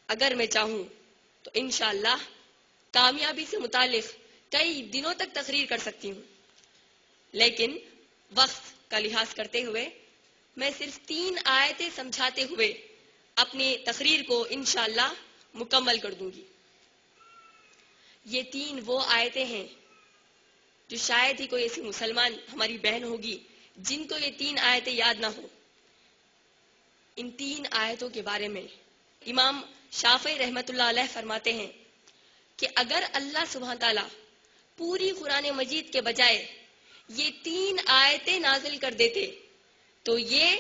اگر میں چاہوں تو انشاءاللہ کامیابی سے متعلق کئی دنوں تک تقریر کر سکتی ہوں، لیکن وقت کا لحاظ کرتے ہوئے میں صرف 3 آیتیں سمجھاتے ہوئے اپنی تقریر کو انشاءاللہ مکمل کر دوں گی۔ یہ 3 وہ آیتیں ہیں جو شاید ہی کوئی ایسی مسلمان ہماری بہن ہوگی جن کو یہ 3 آیتیں یاد نہ ہو۔ ان 3 آیتوں کے بارے میں امام شافعی رحمت اللہ علیہ فرماتے ہیں کہ اگر اللہ سبحانہ تعالیٰ پوری قرآن مجید کے بجائے یہ 3 آیتیں نازل کر دیتے تو یہ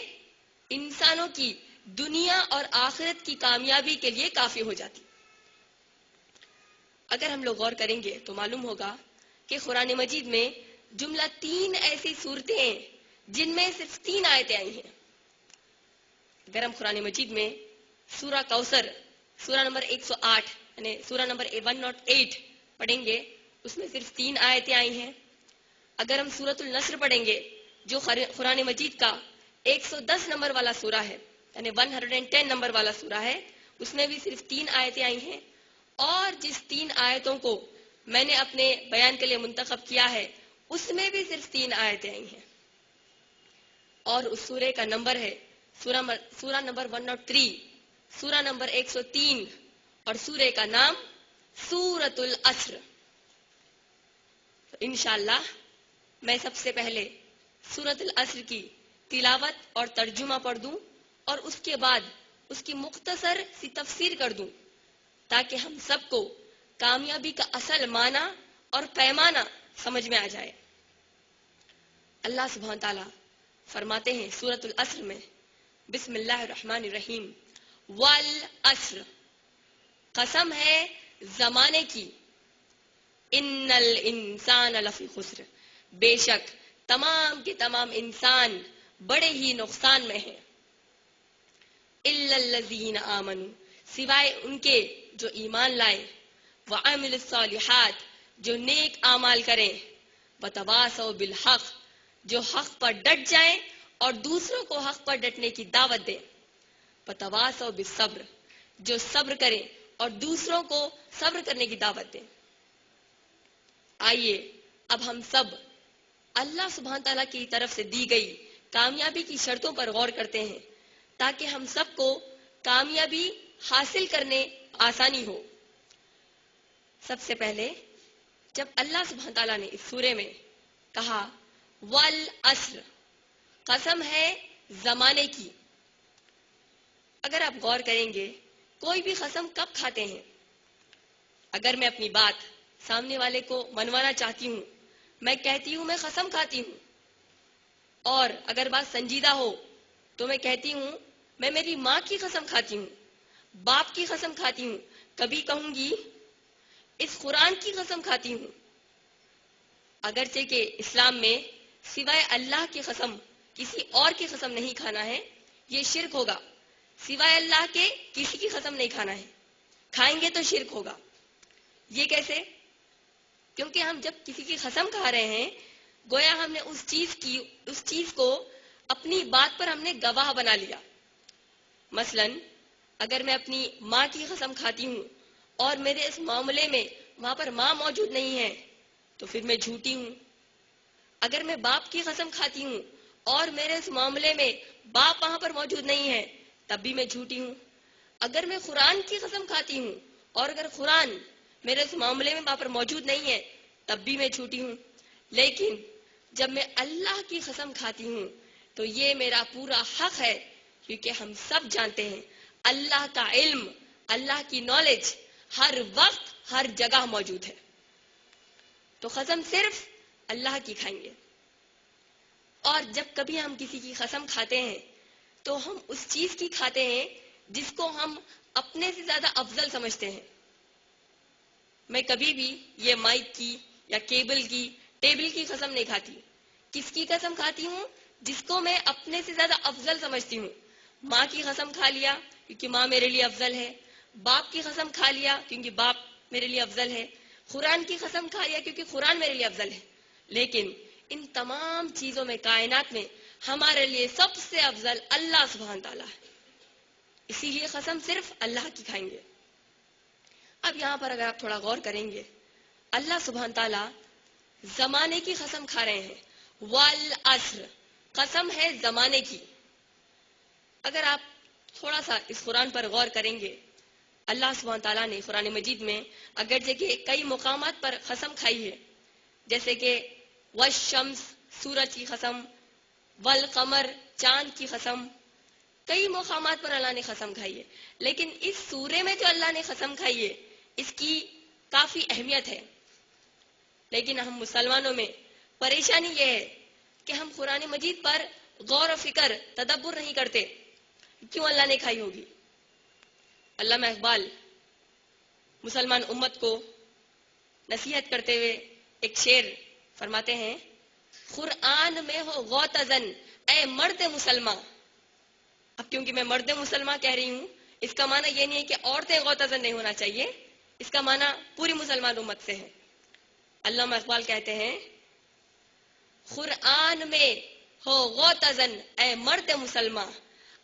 انسانوں کی دنیا اور آخرت کی کامیابی کے لیے کافی ہو جاتی۔ اگر ہم لوگ غور کریں گے تو معلوم ہوگا کہ قرآن مجید میں جملہ 3 ایسی صورتیں ہیں جن میں صرف 3 آیتیں آئی ہیں۔ اگر ہم قرآن مجید میں سورہ کوثر سورہ نمبر 108 یعنی سورہ نمبر 108 پڑھیں گے، اس میں صرف 3 آیتیں آئی ہیں۔ اگر ہم سورۃ النصر پڑھیں گے جو قرآن مجید کا 110 نمبر والا سورہ ہے یعنی 110 نمبر والا سورہ ہے، اس میں بھی صرف 3 آیتیں آئی ہیں، اور جس 3 آیتوں کو میں نے اپنے بیان کے لیے منتخب کیا ہے اس میں بھی صرف 3 آیتیں آئی ہیں، اور اس سورے کا نمبر ہے سورہ نمبر 103، سورہ نمبر 103، اور سورے کا نام سورۃ العصر۔ انشاءاللہ میں سب سے پہلے سورۃ العصر کی تلاوت اور ترجمہ پڑھ دوں اور اس کے بعد اس کی مختصر سی تفسیر کر دوں تاکہ ہم سب کو کامیابی کا اصل معنی اور پیمانہ سمجھ میں آ جائے۔ اللہ سبحانہ تعالیٰ فرماتے ہیں سورۃ العصر میں، بسم اللہ الرحمن الرحیم، والعصر، قسم ہے زمانے کی، ان الانسان لفی خسر، بے شک تمام کے تمام انسان بڑے ہی نقصان میں ہیں، الا الذین آمنوا، سوائے ان کے جو ایمان لائیں، وعملوا الصالحات، جو نیک اعمال کریں، وتواصوا بالحق، جو حق پر ڈٹ جائیں اور دوسروں کو حق پر ڈٹنے کی دعوت دیں، وتواصوا بالصبر، جو صبر کریں اور دوسروں کو صبر کرنے کی دعوت دیں۔ آئیے اب ہم سب اللہ سبحانہ تعالیٰ کی طرف سے دی گئی کامیابی کی شرطوں پر غور کرتے ہیں تاکہ ہم سب کو کامیابی حاصل کرنے آسانی ہو۔ سب سے پہلے جب اللہ سبحانہ تعالیٰ نے اس سورے میں کہا والعصر، قسم ہے زمانے کی، اگر آپ غور کریں گے کوئی بھی قسم کب کھاتے ہیں؟ اگر میں اپنی بات سامنے والے کو منوانا چاہتی ہوں، میں کہتی ہوں میں قسم کھاتی ہوں، اور اگر بات سنجیدہ ہو تو میں کہتی ہوں میں میری ماں کی قسم کھاتی ہوں، باپ کی قسم کھاتی ہوں، کبھی کہوں گی اس قرآن کی قسم کھاتی ہوں۔ اگرچہ کہ اسلام میں سوائے اللہ کی قسم کسی اور کی قسم نہیں کھانا ہے، یہ شرک ہوگا، سوائے اللہ کے کسی کی قسم نہیں کھانا ہے، کھائیں گے تو شرک ہوگا۔ یہ کیسے؟ کیونکہ ہم جب کسی کی قسم کھا رہے ہیں گویا ہم نے اس چیز کو اپنی بات پر ہم نے گواہ بنا لیا۔ مثلا اگر میں اپنی ماں کی قسم کھاتی ہوں اور میرے اس معاملے میں وہاں پر ماں موجود نہیں ہے تو پھر میں جھوٹی ہوں۔ اگر میں باپ کی قسم کھاتی ہوں اور میرے اس معاملے میں باپ وہاں پر موجود نہیں ہے تب بھی میں جھوٹی ہوں۔ اگر میں قرآن کی قسم کھاتی ہوں اور اگر قرآن میرے اس معاملے میں وہاں پر موجود نہیں ہے تب بھی میں جھوٹی ہوں۔ لیکن جب میں اللہ کی قسم کھاتی ہوں تو یہ میرا پورا حق ہے، کیونکہ ہم سب جانتے ہیں اللہ کا علم، اللہ کی نالج ہر وقت ہر جگہ موجود ہے، تو قسم صرف اللہ کی کھائیں گے۔ اور جب کبھی ہم کسی کی قسم کھاتے ہیں تو ہم اس چیز کی کھاتے ہیں جس کو ہم اپنے سے زیادہ افضل سمجھتے ہیں۔ میں کبھی بھی یہ مائک کی یا کیبل کی، ٹیبل کی قسم نہیں کھاتی۔ کس کی قسم کھاتی ہوں؟ جس کو میں اپنے سے زیادہ افضل سمجھتی ہوں۔ ماں کی قسم کھا لیا کیونکہ ماں میرے لیے افضل ہے، باپ کی قسم کھا لیا کیونکہ باپ میرے لیے افضل ہے، قرآن کی قسم کھا لیا کیونکہ قرآن میرے لیے افضل ہے۔ لیکن ان تمام چیزوں میں، کائنات میں ہمارے لیے سب سے افضل اللہ سبحانہ تعالیٰ ہے، اسی لیے قسم صرف اللہ کی کھائیں گے۔ اب یہاں پر اگر آپ تھوڑا غور کریں گے، اللہ سبحانہ تعالیٰ زمانے کی قسم کھا رہے ہیں، والعصر، قسم ہے زمانے کی۔ اگر آپ تھوڑا سا اس قرآن پر غور کریں گے، اللہ سبحانہ تعالیٰ نے قرآن مجید میں اگرچہ کہ کئی مقامات پر قسم کھائی ہے، جیسے کہ والشمس، سورج کی قسم، والقمر، چاند کی قسم، کئی مقامات پر اللہ نے قسم کھائی ہے، لیکن اس سورے میں جو اللہ نے قسم کھائی ہے اس کی کافی اہمیت ہے۔ لیکن ہم مسلمانوں میں پریشانی یہ ہے کہ ہم قرآن مجید پر غور و فکر، تدبر نہیں کرتے۔ کیوں اللہ نے کھائی ہوگی؟ علامہ اقبال مسلمان امت کو نصیحت کرتے ہوئے ایک شعر فرماتے ہیں، قرآن میں ہو غوطزن اے مرد مسلمان۔ اب کیونکہ میں مرد مسلمان کہہ رہی ہوں، اس کا معنی یہ نہیں ہے کہ عورتیں غوطزن نہیں ہونا چاہیے، اس کا معنی پوری مسلمان امت سے ہے۔ علامہ اقبال کہتے ہیں، قرآن میں ہو غوطزن اے مرد مسلمان،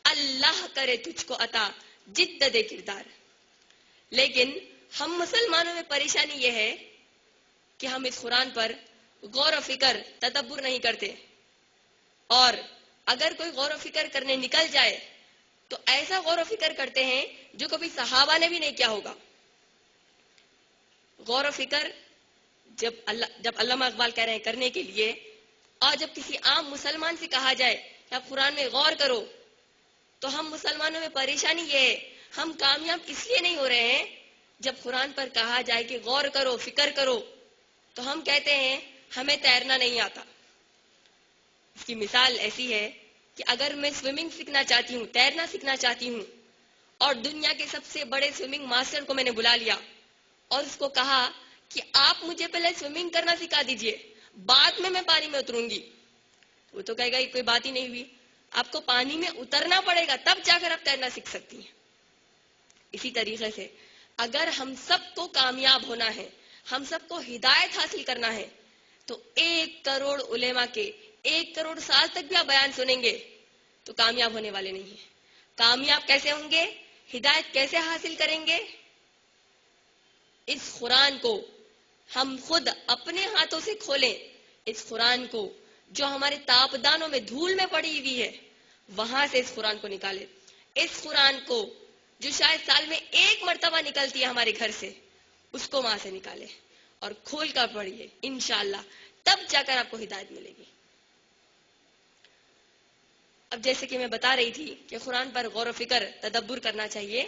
اللہ کرے تجھ کو عطا جدت کردار۔ لیکن ہم مسلمانوں میں پریشانی یہ ہے کہ ہم اس قرآن پر غور و فکر، تدبر نہیں کرتے، اور اگر کوئی غور و فکر کرنے نکل جائے تو ایسا غور و فکر کرتے ہیں جو کبھی صحابہ نے بھی نہیں کیا ہوگا۔ غور و فکر جب علامہ اقبال کہہ رہے ہیں کرنے کے لیے، اور جب کسی عام مسلمان سے کہا جائے کہ آپ قرآن میں غور کرو، تو ہم مسلمانوں میں پریشانی یہ ہے، ہم کامیاب اس لیے نہیں ہو رہے ہیں۔ جب قرآن پر کہا جائے کہ غور کرو، فکر کرو، تو ہم کہتے ہیں ہمیں تیرنا نہیں آتا۔ اس کی مثال ایسی ہے کہ اگر میں سوئمنگ سیکھنا چاہتی ہوں، تیرنا سیکھنا چاہتی ہوں، اور دنیا کے سب سے بڑے سوئمنگ ماسٹر کو میں نے بلا لیا اور اس کو کہا کہ آپ مجھے پہلے سوئمنگ کرنا سکھا دیجئے، بعد میں پانی میں اتروں گی، وہ تو کہے گا یہ کوئی بات ہی نہیں ہوئی۔ آپ کو پانی میں اترنا پڑے گا، تب جا کر آپ تیرنا سیکھ سکتی ہیں۔ اسی طریقے سے اگر ہم سب کو کامیاب ہونا ہے، ہم سب کو ہدایت حاصل کرنا ہے، تو 1 کروڑ علماء کے 1 کروڑ سال تک بھی آپ بیان سنیں گے تو کامیاب ہونے والے نہیں ہیں۔ کامیاب کیسے ہوں گے؟ ہدایت کیسے حاصل کریں گے؟ اس قرآن کو ہم خود اپنے ہاتھوں سے کھولیں، اس قرآن کو جو ہمارے تاپدانوں میں دھول میں پڑی ہوئی ہے وہاں سے اس قرآن کو نکالیں۔ اس قرآن کو جو شاید سال میں 1 مرتبہ نکلتی ہے ہمارے گھر سے، اس کو وہاں سے نکالیں اور کھول کر پڑھیے، انشاءاللہ تب جا کر آپ کو ہدایت ملے گی۔ اب جیسے کہ میں بتا رہی تھی کہ قرآن پر غور و فکر، تدبر کرنا چاہیے۔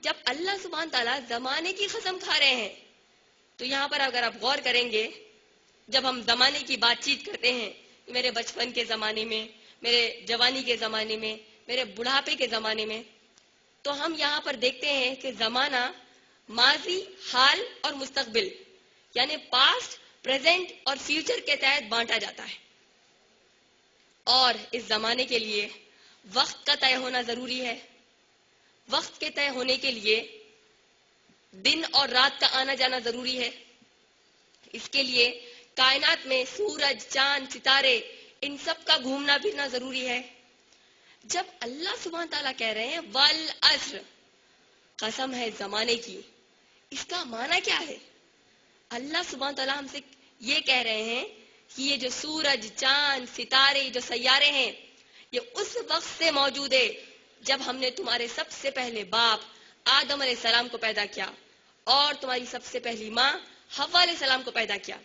جب اللہ سبحانہ تعالیٰ زمانے کی قسم کھا رہے ہیں تو یہاں پر اگر آپ غور کریں گے، جب ہم زمانے کی بات چیت کرتے ہیں، میرے بچپن کے زمانے میں، میرے جوانی کے زمانے میں، میرے بڑھاپے کے زمانے میں، تو ہم یہاں پر دیکھتے ہیں کہ زمانہ ماضی، حال اور مستقبل، یعنی پاسٹ، پریزنٹ اور فیوچر کے تحت بانٹا جاتا ہے۔ اور اس زمانے کے لیے وقت کا طے ہونا ضروری ہے۔ وقت کے طے ہونے کے لیے دن اور رات کا آنا جانا ضروری ہے۔ اس کے لیے کائنات میں سورج، چاند، ستارے، ان سب کا گھومنا پھرنا ضروری ہے۔ جب اللہ سبحانہ تعالیٰ کہہ رہے ہیں والعصر، قسم ہے زمانے کی، اس کا معنی کیا ہے؟ اللہ سبحانہ تعالیٰ ہم سے یہ کہہ رہے ہیں کہ یہ جو سورج، چاند، ستارے، جو سیارے ہیں، یہ اس وقت سے موجود ہے جب ہم نے تمہارے سب سے پہلے باپ آدم علیہ السلام کو پیدا کیا اور تمہاری سب سے پہلی ماں حوا علیہ السلام کو پیدا کیا۔